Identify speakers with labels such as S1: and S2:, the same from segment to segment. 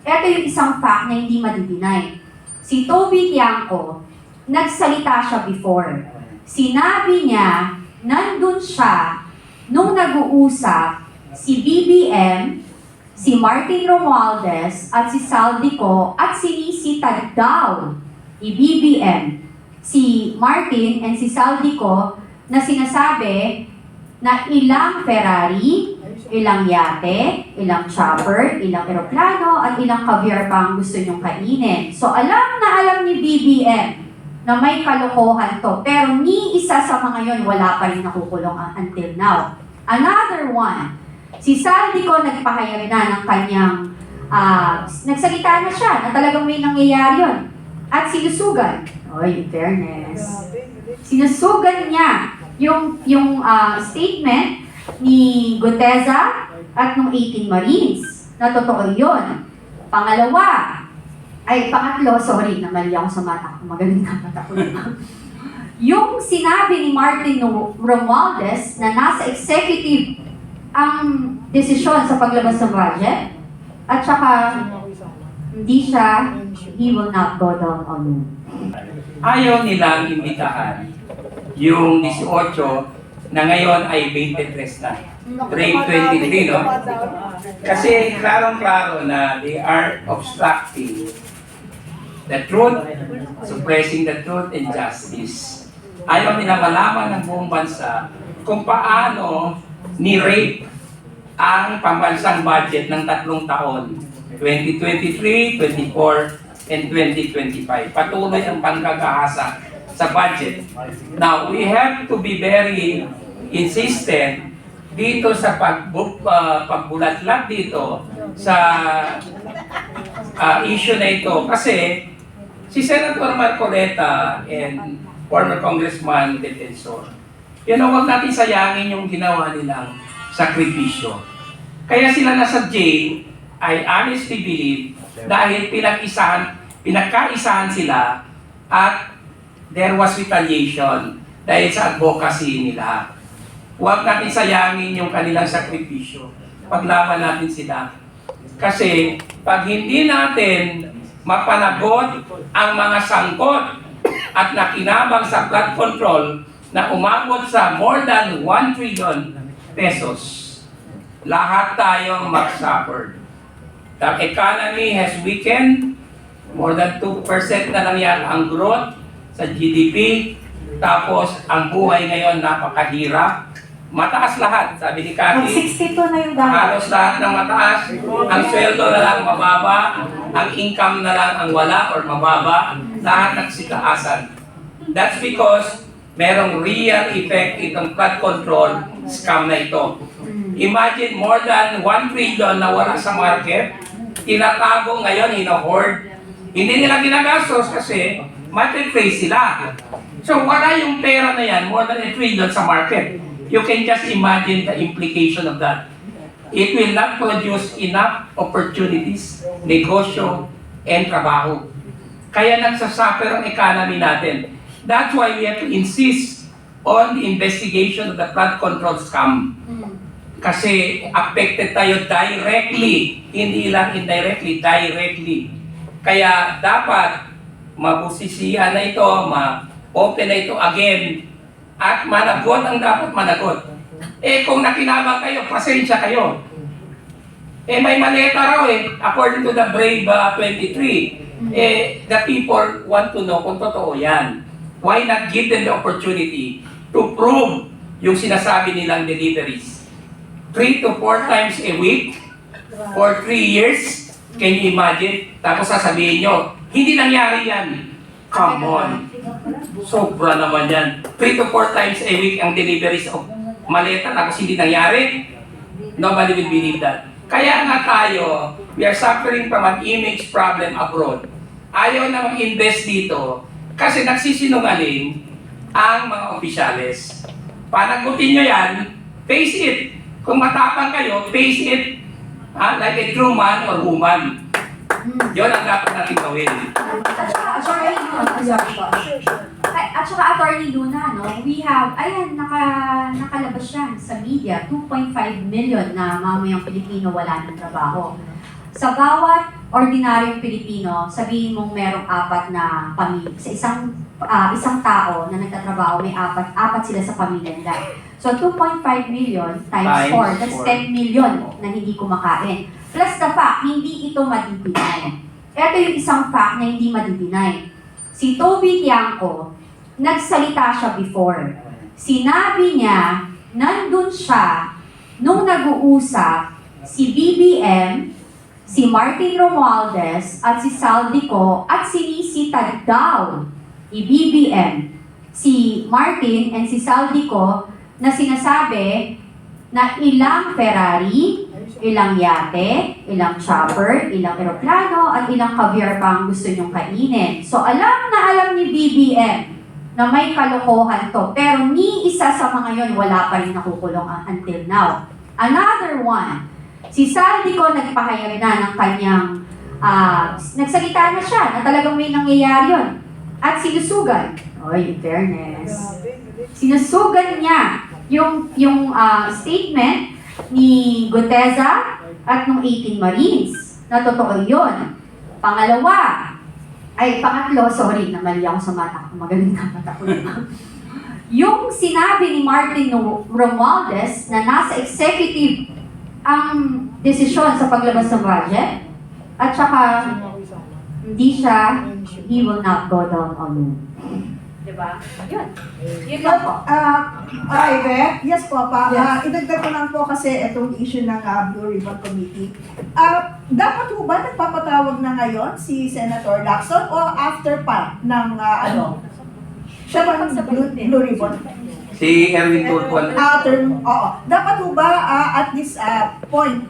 S1: Ito yung isang fact na hindi madidinay. Si Toby Tiangco, nagsalita siya before. Sinabi niya, nandun siya nung nag-uusap si BBM, si Martin Romualdez, at si Saldico, at sinisita daw ni BBM, si Martin and si Saldico, na sinasabi na ilang Ferrari, ilang yate, ilang chopper, ilang eroplano, at ilang caviar pa ang gusto nyong kainin. So alam na alam ni BBM na may kalokohan to, pero ni isa sa mga yon wala pa rin nakukulong until now. Another one, si Saldico nagpahayag na ng kanyang, nagsalita na siya na talagang may nangyayari yun. At sinusugan, in fairness, sinusugan niya yung statement ni Guteza at nung 18 Marines, na totoo yun. Pangatlo, sorry, namali ako sa mata ko, magaling na mata ko. Yung sinabi ni Martin Romualdez na nasa executive ang desisyon sa paglabas ng budget, at saka he will not go down alone.
S2: Ayaw nilang imbitahan yung 18 na ngayon ay 23 na. Grade 23, no? Kasi klarong-klaro na they are obstructing the truth, suppressing the truth and justice. Ayaw nila malaman ng buong bansa kung paano ni-rape ang pambansang budget ng 3 taon, 2023, 24, and 2025. Patuloy ang pangkakaasa sa budget. Now, we have to be very insistent dito sa pagbulatlat dito sa issue na ito. Kasi si Senator Marcoleta and former Congressman Defensor, huwag natin sayangin yung ginawa nilang sakripisyo. Kaya sila nasa jail, I honestly believe, dahil pinagkaisahan sila at there was retaliation dahil sa advocacy nila. Huwag natin sayangin yung kanilang sakripisyo. Paglaban natin sila. Kasi pag hindi natin mapanagot ang mga sangkot at nakinabang sa flood control na umabot sa more than 1 trillion pesos, lahat tayo mag-suffer. The economy has weakened, more than 2% na lang yan ang growth sa GDP, tapos ang buhay ngayon napakahirap. Mataas lahat, sabi ni Cathy.
S1: 62 na yung dahil.
S2: Halos lahat ng mataas, ang sweldo na lang mababa, ang income na lang ang wala or mababa, lahat nagsitaasan. That's because merong real effect itong flood control scam na ito. Imagine more than 1 trillion na wala sa market, tinatago ngayon, hino-hoard. Hindi nila ginagastos kasi matritrace sila. So wala yung pera na yan, more than 1 trillion sa market. You can just imagine the implication of that. It will not produce enough opportunities, negosyo, and trabaho. Kaya nagsasuffer ang economy natin. That's why we have to insist on the investigation of the flood control scam. Kasi affected tayo directly, hindi lang indirectly, directly. Kaya dapat mabusisihan na ito, ma-open na ito again, at managot ang dapat managot. Kung nakinabang kayo, pasensya kayo. May maleta raw according to the Brave 23. The people want to know kung totoo yan. Why not give them the opportunity to prove yung sinasabi nilang deliveries? 3 to 4 times a week for 3 years. Can you imagine? Tapos sasabihin nyo, hindi nangyari yan. Come on. Sobra naman yan. 3 to 4 times a week ang deliveries of maleta tapos hindi nangyari. Nobody will believe that. Kaya nga tayo, we are suffering from an image problem abroad. Ayaw na mag-invest dito kasi nagsisinungaling ang mga opisyales. Panagutin nyo yan, face it. Kung matapang kayo, face it like a true man or woman. Yun ang dapat natin gawin.
S1: At saka Attorney Luna, no, we have, nakalabas yan sa media, 2.5 million na mamayang Pilipino wala ng trabaho. Sa bawat ordinaryong Pilipino, sabihin mong merong apat na pamilya. Sa isang tao na nagtatrabaho, may apat sila sa pamilya nila. So 2.5 million times 4, that's 10 million na hindi kumakain. Plus the fact, hindi ito madidinay. Ito yung isang fact na hindi madidinay. Si Toby Tiangco, nagsalita siya before. Sinabi niya, nandun siya nung nag-uusap si BBM, si Martin Romualdez, at si Saldico, at sinisita daw ni BBM, si Martin and si Saldico, na sinasabi na ilang Ferrari, ilang yate, ilang chopper, ilang eroplano, at ilang caviar pa ang gusto nyong kainin. So alam na alam ni BBM na may kalokohan to, pero ni isa sa mga yon wala pa rin nakukulong until now. Another one, si Saldico nagpahayag na ng kanyang, nagsalita na siya na talagang may nangyayari yun. At sinusugan, in fairness, sinusugan niya yung statement ni Guteza at nung 18 Marines na totoo yun. Pangatlo, sorry, namali ako sa mata ko, magaling na mata ko. Yung sinabi ni Martin Romualdez na nasa executive ang desisyon sa paglabas ng budget, at saka he will not go down alone. Diba? Yun. Yun lang po.
S3: Ive, yes po pa.
S1: Yes.
S3: Idagdag ko lang po kasi itong issue ng Blue Ribbon Committee. Dapat po ba nagpapatawag na ngayon si Senator Lacson o after pa ng siya ba ng Blue Ribbon?
S2: Si Erwin Tulfo.
S3: Oo. Dapat po ba at this point,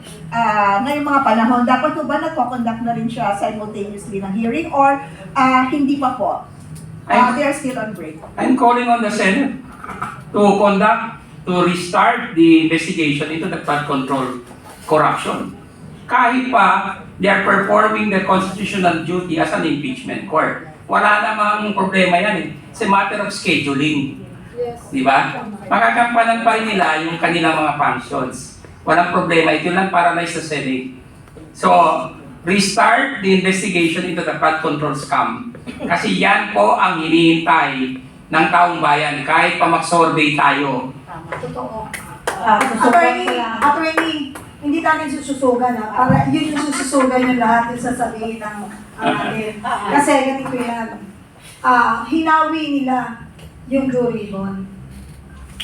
S3: ngayong mga panahon, dapat po ba nagko-conduct na rin siya simultaneously ng hearing or hindi pa po? They are still on break.
S2: I'm calling on the Senate to restart the investigation into the flood control corruption. Kahit pa, they are performing their constitutional duty as an impeachment court. Wala namang problema yan eh. It's a matter of scheduling. Di ba? Makakampanan pa rin nila yung kanilang mga functions. Walang problema. Ito lang paralyze sa Senate. So, restart the investigation into the flood control scam. Kasi yan po ang hinihintay ng taong bayan kahit pa mag-survey tayo.
S3: Totoo. Attorney, hindi natin sususugan para yun yung sususugan yung lahat yung sasabihin ng atin. Kasi ganito yan. Hinawi nila yung Blue Ribbon.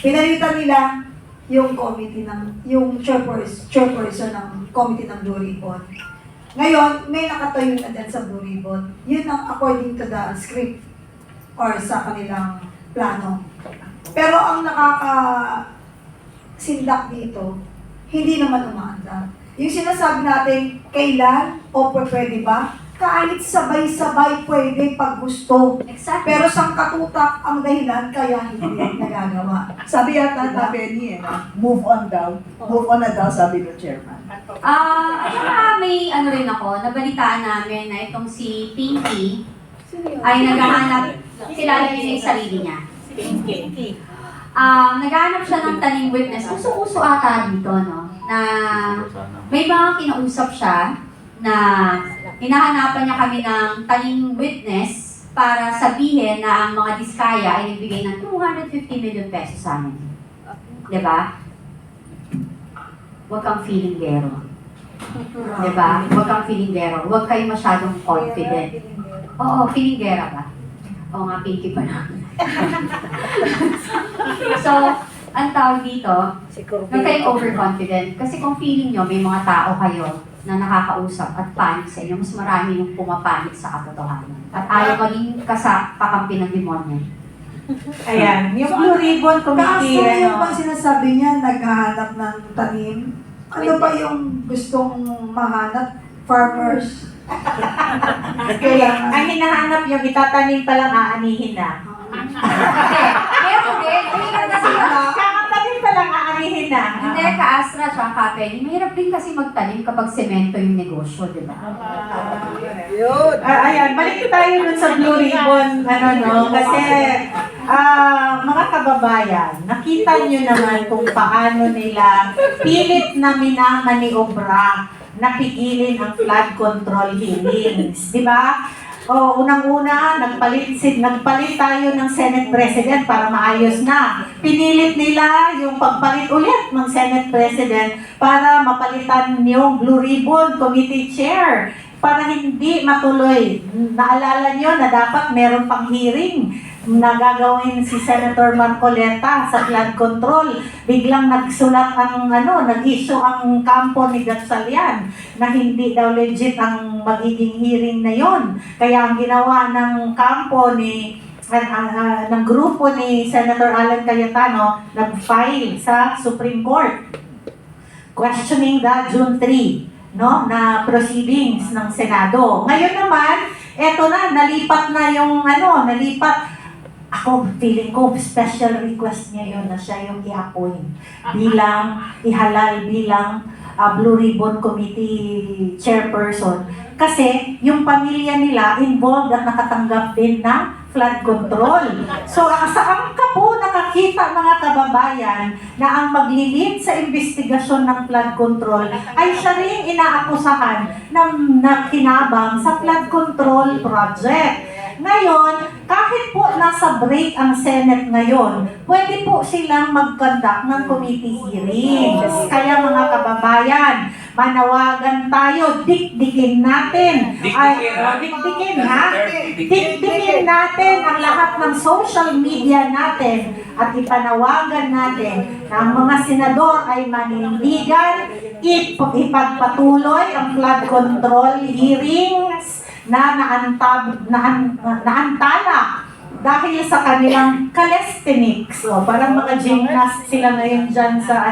S3: Pinalitan nila yung committee yung chairperson ng committee ng Blue Ribbon. Ngayon, may nakatayo na dyan sa Blue Ribbon. Yun ang according to the script or sa kanilang plano. Pero ang nakakasindak dito, hindi naman umaandar. Yung sinasabi natin, kailan o pwede ba? Kahit sabay-sabay pwede pag gusto.
S1: Exactly.
S3: Pero sangkatutak ang dahilan kaya hindi nagagawa.
S4: Sabi yata na Benny, move on daw. Move on na daw, sabi ng chairman.
S1: At saka may rin ako, nabalitaan namin na itong si Pinky ay naghahanap, kilala niya yung sarili niya. Naghahanap siya ng taning witness. Uso-uso ata dito, no? Na may mga kinausap siya na hinahanapan niya kami ng taning witness para sabihin na ang mga diskaya ay nagbigay ng 250 million pesos sa amin. Diba? Huwag kang feeling vero. Diba? Huwag kang feeling vero. Huwag kayo masyadong confident. Oo, feeling vera ba? Oo nga, Pinky pa na. So, ang tawag dito, huwag kayong overconfident. Kasi kung feeling nyo, may mga tao kayo na nakakausap at panik sa inyo, mas marami yung pumapanik sa katotohanan. At ayaw maging kakampi ng demonyo.
S5: Ayan, yung Blue Ribbon Committee,
S3: Kaso yung pang sinasabi niya, naghahanap ng tanim. Ano ba yung gustong mahanap? Farmers.
S5: Kailangan. Ang hinahanap yung itatanim pa lang aanihin na.
S1: Meron din. Mahirap kasi
S5: Kakatanim pa lang aanihin na.
S1: Hindi, ka-Astra at ka-Penny. Mahirap din kasi magtanim kapag semento yung negosyo, di ba?
S5: Ayan, balik tayo dun sa Blue Ribbon, kasi mga kababayan, nakita nyo naman kung paano nila pilit na minamaniobra na pigilin ang flood control hearings. Di ba? O, unang-una, nagpalit tayo ng Senate President para maayos na. Pinilit nila yung pagpalit ulit ng Senate President para mapalitan yung Blue Ribbon Committee Chair para hindi matuloy. Naalala nyo na dapat meron pang hearing na gagawin si Senator Marcoleta sa flood control. Biglang nagsulat nag-issue ang kampo ni Gatchalian na hindi daw legit ang magiging hearing na yon. Kaya ang ginawa ng kampo ng grupo ni Senator Alan Cayetano, nag-file sa Supreme Court questioning the June 3 na proceedings ng Senado. Ngayon naman, eto na, nalipat na yung nalipat. Ako, feeling ko, special request niya yun na siya yung i-appoint ihalal bilang Blue Ribbon Committee Chairperson. Kasi yung pamilya nila involved at nakatanggap din ng flood control. So, saan ka po nakakita mga kababayan na ang maglilid sa investigasyon ng flood control ay siya rin inaakusahan na kinabang sa flood control project. Ngayon, kahit po nasa break ang Senate ngayon, pwede po silang mag-conduct ng committee hearings. Kaya mga kababayan, manawagan tayo, dikdikin natin. Dikdikin natin ang lahat ng social media natin at ipanawagan natin na ang mga senador ay manindigan, ipagpatuloy ang flood control hearings na naantala dahil sa kanilang calisthenics. So, parang mga gymnast sila ngayon dyan sa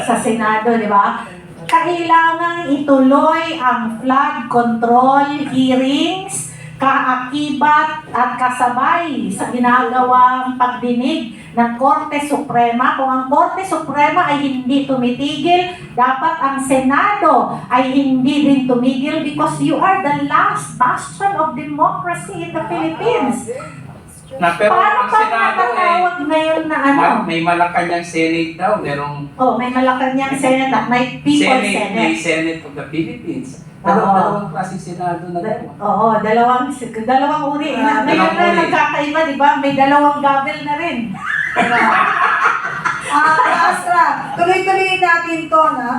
S5: sa Senado, di ba? Kailangan ituloy ang flood control hearings kaakibat at kasabay sa ginagawang pagdinig ng Korte Suprema. Kung ang Korte Suprema ay hindi tumitigil, dapat ang Senado ay hindi din tumigil because you are the last bastion of democracy in the Philippines.
S2: Pero
S5: Paano
S2: ang
S5: pa
S2: Senado
S5: natatawag ngayon na
S2: may Malacanang Senate daw. Merong
S5: may Malacanang Senate at may People's
S2: Senate, may
S5: Senate.
S2: Senate of the Philippines.
S5: Oo.
S2: Dalawang klaseng Senado na daw.
S5: Oo, dalawang uri. Ngayon
S2: Dalawang
S5: na
S2: uri.
S5: nagkakaiba, di ba? May dalawang gavel na rin.
S3: Astra, tuloy-tuloy natin to na